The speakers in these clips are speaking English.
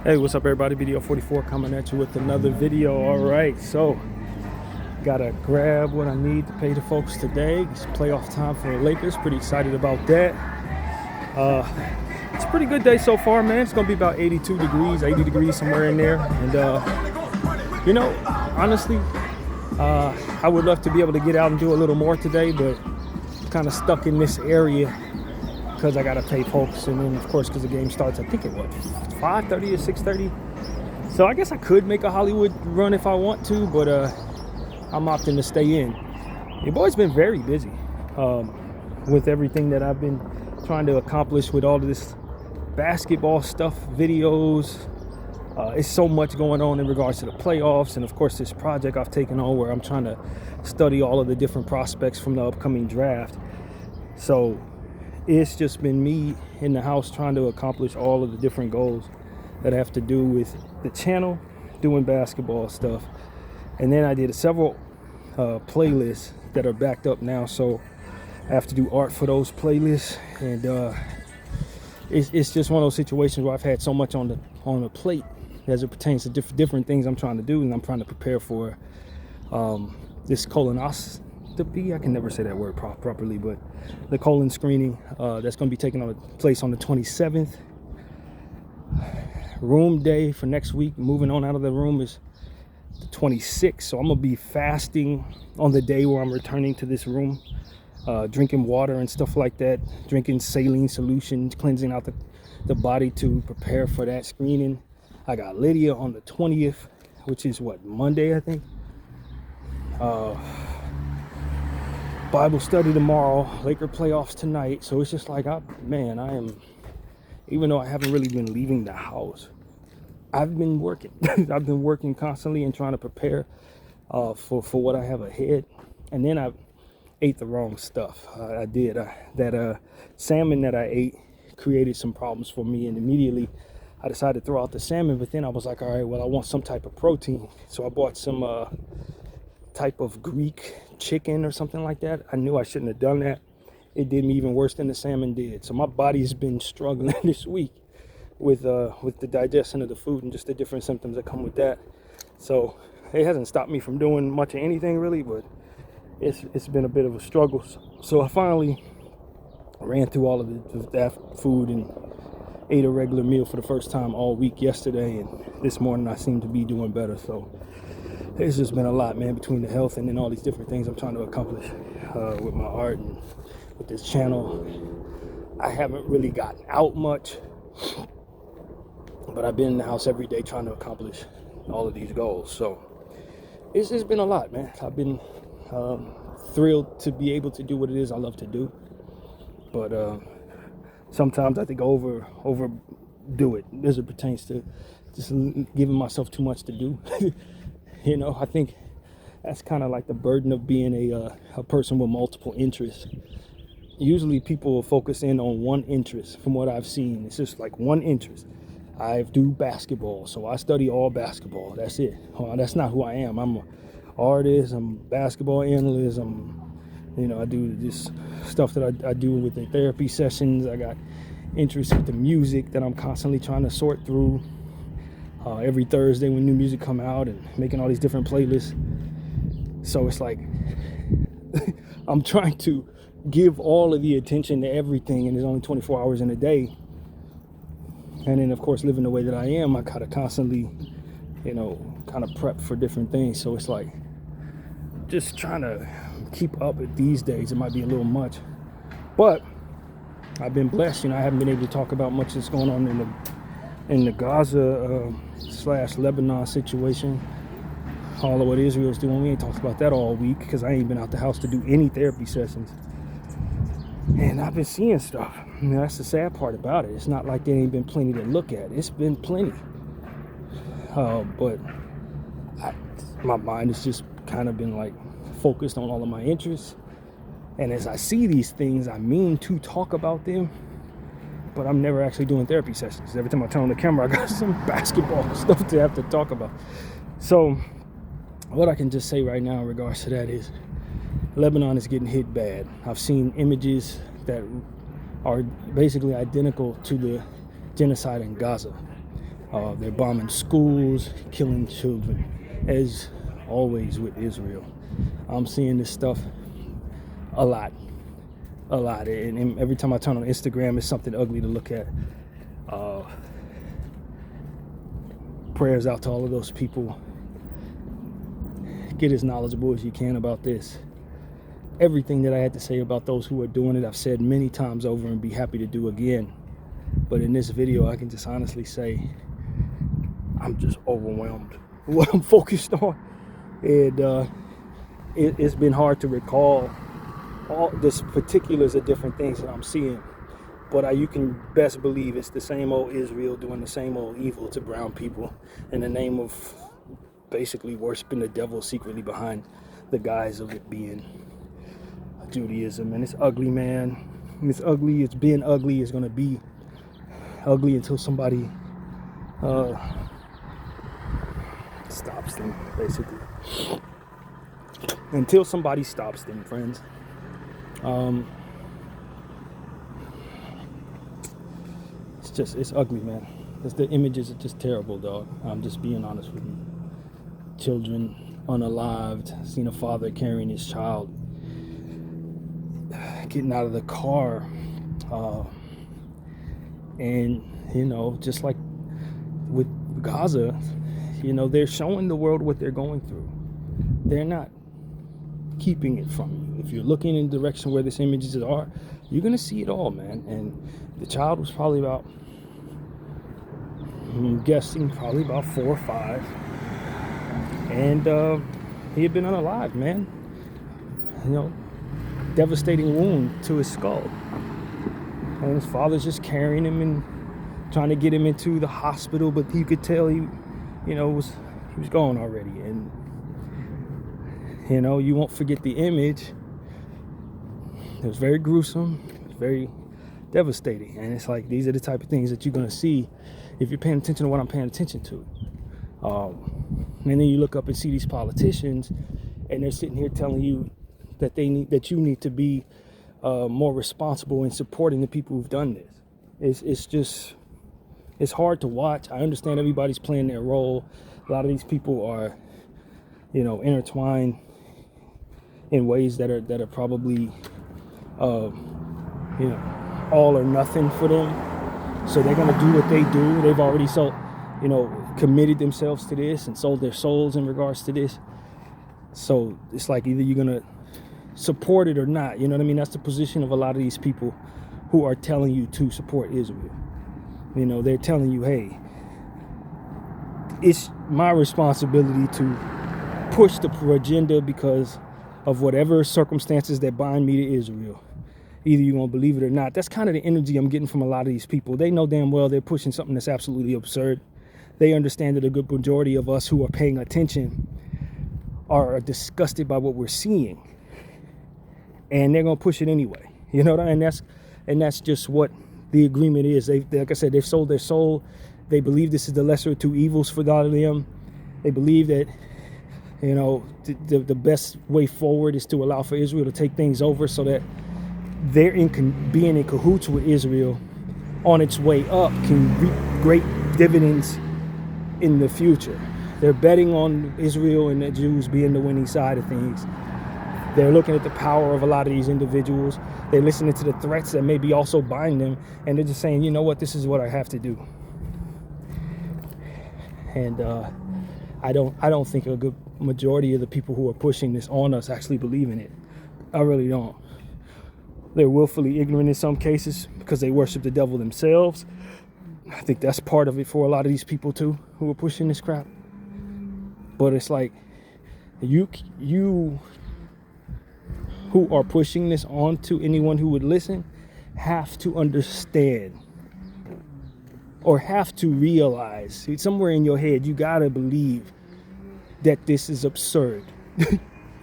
Hey, what's up everybody? Bdf coming at you with another video. All right, so gotta grab what I need to pay the folks today. It's playoff time for the Lakers. Pretty excited about that. It's a pretty good day so far, man. It's gonna be about 82 degrees, 80 degrees, somewhere in there. And honestly, I would love to be able to get out and do a little more today, but kind of stuck in this area because I gotta pay folks, and then of course because the game starts, I think at 5:30 or 6:30. So I guess I could make a Hollywood run if I want to, but I'm opting to stay in. Your boy's been very busy with everything that I've been trying to accomplish with all of this basketball stuff, videos. It's so much going on in regards to the playoffs, and of course this project I've taken on where I'm trying to study all of the different prospects from the upcoming draft. So it's just been me in the house trying to accomplish all of the different goals that have to do with the channel, doing basketball stuff. And then I did several playlists that are backed up now, so I have to do art for those playlists. And it's just one of those situations where I've had so much on the plate as it pertains to different things I'm trying to do, and I'm trying to prepare for this colonoscopy. I can never say that word properly, but the colon screening that's going to be taking place on the 27th. Room day for next week, moving on out of the room, is the 26th. So I'm going to be fasting on the day where I'm returning to this room, drinking water and stuff like that, drinking saline solutions, cleansing out the body to prepare for that screening. I got Lydia on the 20th, which is Monday, I think. Bible study tomorrow, Laker playoffs tonight. So it's just like, I am, even though I haven't really been leaving the house, I've been working. I've been working constantly and trying to prepare for what I have ahead. And then I ate the wrong stuff. I did. That salmon that I ate created some problems for me, and immediately I decided to throw out the salmon. But then I was like, all right, well, I want some type of protein. So I bought some type of Greek chicken or something like that. I knew I shouldn't have done that. It did me even worse than the salmon did. So my body's been struggling this week with the digestion of the food and just the different symptoms that come with that. So it hasn't stopped me from doing much of anything really, but it's been a bit of a struggle. So I finally ran through all of that food and ate a regular meal for the first time all week yesterday, and this morning I seem to be doing better. So it's just been a lot, man, between the health and then all these different things I'm trying to accomplish with my art and with this channel. I haven't really gotten out much, but I've been in the house every day trying to accomplish all of these goals. So it's been a lot, man. I've been thrilled to be able to do what it is I love to do, but sometimes I think I overdo it as it pertains to just giving myself too much to do. I think that's kind of like the burden of being a person with multiple interests. Usually people will focus in on one interest. From what I've seen, it's just like one interest. I do basketball, so I study all basketball. That's it. That's not who I am. I'm an artist. I'm a basketball analyst. I do this stuff that I do with the therapy sessions. I got interest with the music that I'm constantly trying to sort through. Every Thursday when new music come out, and making all these different playlists. So it's like I'm trying to give all of the attention to everything, and there's only 24 hours in a day. And then of course, living the way that I am, I gotta constantly kind of prep for different things. So it's like just trying to keep up with these days. It might be a little much, but I've been blessed. I haven't been able to talk about much that's going on in the Gaza / Lebanon situation. All of what Israel's doing, we ain't talked about that all week because I ain't been out the house to do any therapy sessions. And I've been seeing stuff. That's the sad part about it. It's not like there ain't been plenty to look at. It's been plenty. But my mind has just kind of been like focused on all of my interests. And as I see these things, I mean to talk about them, but I'm never actually doing therapy sessions. Every time I turn on the camera, I got some basketball stuff to have to talk about. So what I can just say right now in regards to that is Lebanon is getting hit bad. I've seen images that are basically identical to the genocide in Gaza. They're bombing schools, killing children, as always with Israel. I'm seeing this stuff a lot. And every time I turn on Instagram, it's something ugly to look at. Prayers out to all of those people. Get as knowledgeable as you can about this. Everything that I had to say about those who are doing it, I've said many times over and be happy to do again. But in this video, I can just honestly say, I'm just overwhelmed with what I'm focused on. And it's been hard to recall all the particulars of different things that I'm seeing. But you can best believe it's the same old Israel doing the same old evil to brown people in the name of basically worshiping the devil secretly behind the guise of it being Judaism. And it's ugly, man. And it's ugly. It's been ugly. It's going to be ugly until somebody stops them, basically. Until somebody stops them, friends. It's ugly, man. The images are just terrible, dog. I'm just being honest with you. Children unalived, seen a father carrying his child, getting out of the car, and just like with Gaza, they're showing the world what they're going through. They're not keeping it from you. If you're looking in the direction where these images are, you're gonna see it all, man. And the child was probably about, I'm guessing, probably about 4 or 5, and he had been unalived, man. Devastating wound to his skull, and his father's just carrying him and trying to get him into the hospital, but you could tell he was gone already. And you won't forget the image. It was very gruesome, very devastating, and it's like these are the type of things that you're gonna see if you're paying attention to what I'm paying attention to. And then you look up and see these politicians, and they're sitting here telling you that you need to be more responsible in supporting the people who've done this. It's hard to watch. I understand everybody's playing their role. A lot of these people are, intertwined in ways that are probably, all or nothing for them. So they're gonna do what they do. They've already committed themselves to this and sold their souls in regards to this. So it's like either you're gonna support it or not. You know what I mean? That's the position of a lot of these people who are telling you to support Israel. They're telling you, hey, it's my responsibility to push the agenda because of whatever circumstances that bind me to Israel. Either you're going to believe it or not. That's kind of the energy I'm getting from a lot of these people. They know damn well they're pushing something that's absolutely absurd. They understand that a good majority of us who are paying attention are disgusted by what we're seeing. And they're going to push it anyway. You know what I mean? And that's just what the agreement is. Like I said, they've sold their soul. They believe this is the lesser of two evils for God of them. They believe that, the best way forward is to allow for Israel to take things over so that they're being in cahoots with Israel on its way up can reap great dividends in the future. They're betting on Israel and the Jews being the winning side of things. They're looking at the power of a lot of these individuals. They're listening to the threats that maybe also bind them, and they're just saying, you know what, this is what I have to do. And I don't think a good majority of the people who are pushing this on us actually believe in it. I really don't. They're willfully ignorant in some cases because they worship the devil themselves. I think that's part of it for a lot of these people too who are pushing this crap. But it's like you who are pushing this on to anyone who would listen have to understand or have to realize somewhere in your head, you gotta believe that this is absurd.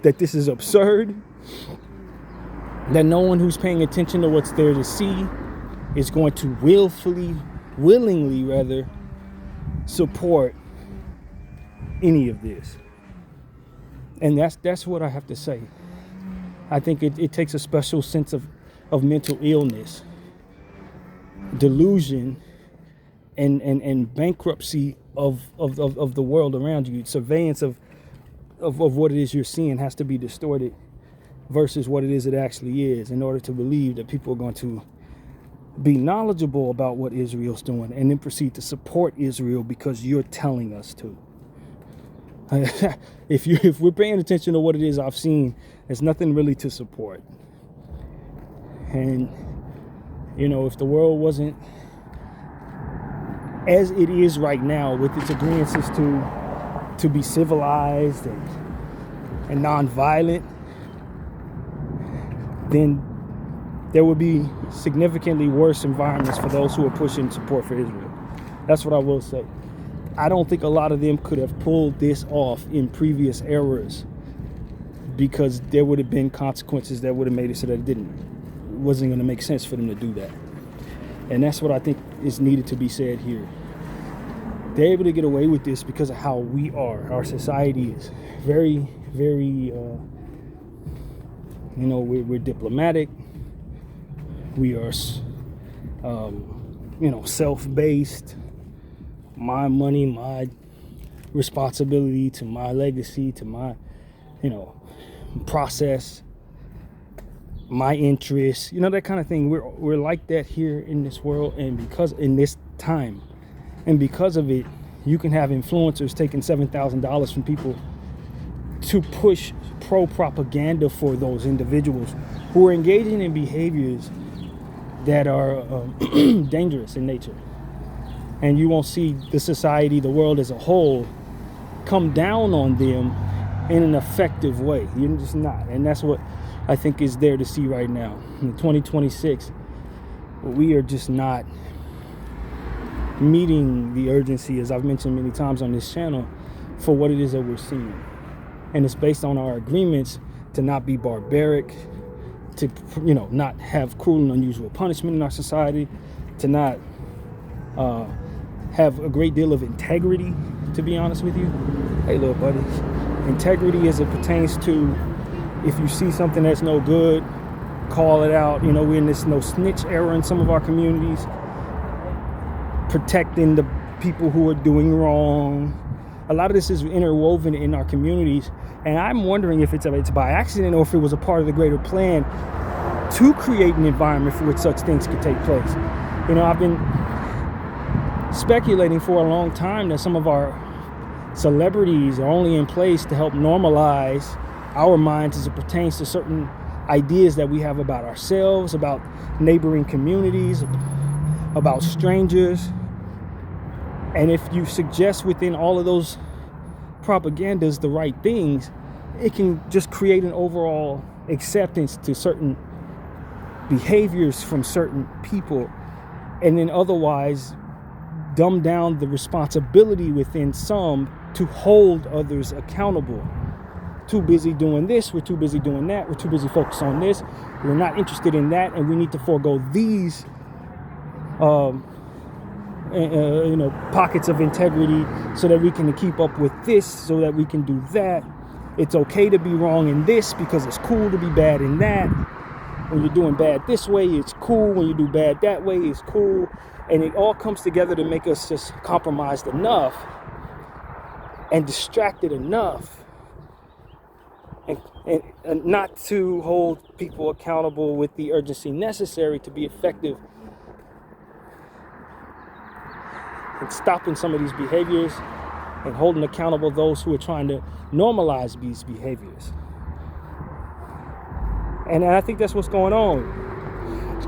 That this is absurd. That no one who's paying attention to what's there to see is going to willingly support any of this. And that's what I have to say. I think it takes a special sense of mental illness, delusion, and bankruptcy of the world around you. Surveillance of what it is you're seeing has to be distorted versus what it is it actually is, in order to believe that people are going to be knowledgeable about what Israel's doing and then proceed to support Israel because you're telling us to. If we're paying attention to what it is I've seen, there's nothing really to support. And if the world wasn't as it is right now, with its agreements to be civilized and non-violent, then there would be significantly worse environments for those who are pushing support for Israel. That's what I will say. I don't think a lot of them could have pulled this off in previous eras, because there would have been consequences that would have made it so that it wasn't going to make sense for them to do that. And that's what I think is needed to be said here. They're able to get away with this because of how we are. Our society is very, very, we're diplomatic. We are, self-based. My money, my responsibility to my legacy, to my, process, my interests, that kind of thing. We're like that here in this world, and because in this time, and because of it, you can have influencers taking $7,000 from people to push pro-propaganda for those individuals who are engaging in behaviors that are dangerous in nature. And you won't see the society, the world as a whole, come down on them in an effective way. You're just not. And that's what I think is there to see right now. In 2026, we are just not meeting the urgency, as I've mentioned many times on this channel, for what it is that we're seeing. And it's based on our agreements to not be barbaric, to not have cruel and unusual punishment in our society, to not have a great deal of integrity, to be honest with you. Hey, little buddy. Integrity as it pertains to, if you see something that's no good, call it out. We're in this no snitch era in some of our communities, protecting the people who are doing wrong. A lot of this is interwoven in our communities, and I'm wondering if it's by accident or if it was a part of the greater plan to create an environment for which such things could take place. I've been speculating for a long time that some of our celebrities are only in place to help normalize our minds as it pertains to certain ideas that we have about ourselves, about neighboring communities, about strangers. And if you suggest within all of those propagandas the right things, it can just create an overall acceptance to certain behaviors from certain people, and then otherwise dumb down the responsibility within some to hold others accountable. Too busy doing this, we're too busy doing that, we're too busy focused on this, we're not interested in that, and we need to forego these pockets of integrity so that we can keep up with this, so that we can do that. It's okay to be wrong in this because it's cool to be bad in that. When you're doing bad this way, it's cool. When you do bad that way, it's cool. And it all comes together to make us just compromised enough and distracted enough and not to hold people accountable with the urgency necessary to be effective in stopping some of these behaviors and holding accountable those who are trying to normalize these behaviors. And I think that's what's going on.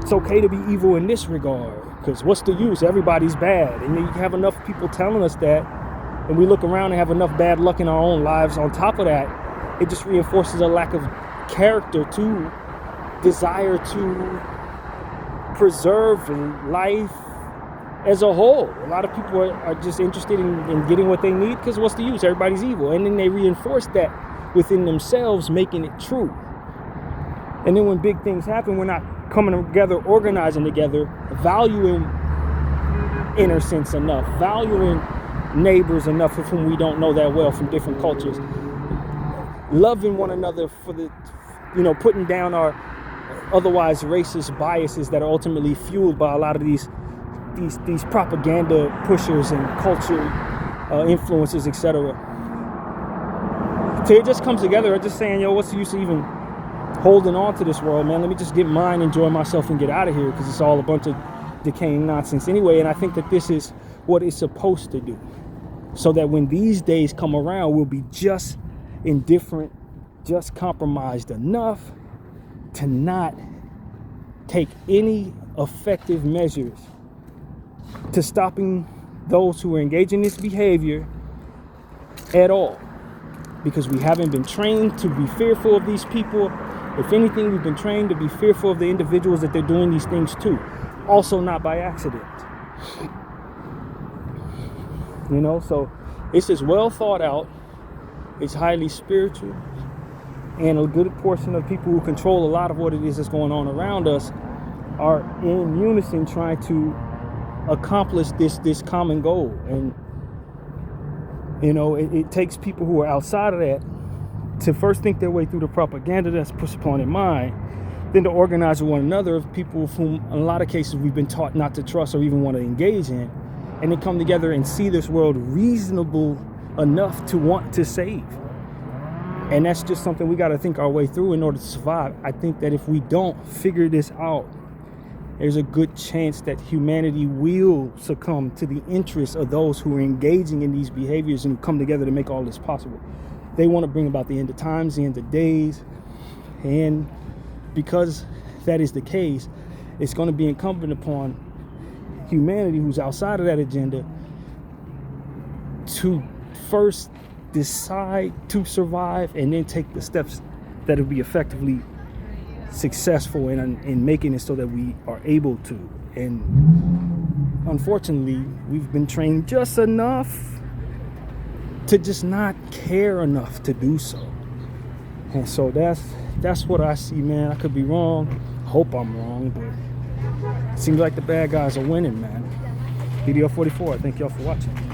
It's okay to be evil in this regard, because what's the use? Everybody's bad. And you have enough people telling us that, and we look around and have enough bad luck in our own lives. On top of that, it just reinforces a lack of character to desire to preserve life as a whole. A lot of people are just interested in getting what they need, because what's the use? Everybody's evil. And then they reinforce that within themselves, making it true. And then when big things happen, we're not coming together, organizing together, valuing innocence enough, valuing neighbors enough of whom we don't know that well from different cultures, loving one another for the, putting down our otherwise racist biases that are ultimately fueled by a lot of these these propaganda pushers and culture influencers, etc. So it just comes together. They're just saying, yo, what's the use of even holding on to this world, man? Let me just get mine, enjoy myself, and get out of here, because it's all a bunch of decaying nonsense anyway. And I think that this is what it's supposed to do, so that when these days come around, we'll be just indifferent, just compromised enough to not take any effective measures to stopping those who are engaging in this behavior at all, because we haven't been trained to be fearful of these people. If anything, we've been trained to be fearful of the individuals that they're doing these things to, also not by accident. You know, so it's just well thought out, it's highly spiritual, and a good portion of people who control a lot of what it is that's going on around us are in unison trying to accomplish this common goal. And you know, it takes people who are outside of that to first think their way through the propaganda that's pushed upon in mind, then to organize with one another of people whom in a lot of cases we've been taught not to trust or even want to engage in, and then come together and see this world reasonable enough to want to save. And that's just something we got to think our way through in order to survive. I think that if we don't figure this out, there's a good chance that humanity will succumb to the interests of those who are engaging in these behaviors and come together to make all this possible. They want to bring about the end of times, the end of days. And because that is the case, it's going to be incumbent upon humanity who's outside of that agenda to first decide to survive, and then take the steps that will be effectively successful in making it so that we are able to. And unfortunately, we've been trained just enough to just not care enough to do so. And so that's what I see, man. I could be wrong. Hope I'm wrong, but it seems like the bad guys are winning, man. Bdf 44, thank y'all for watching.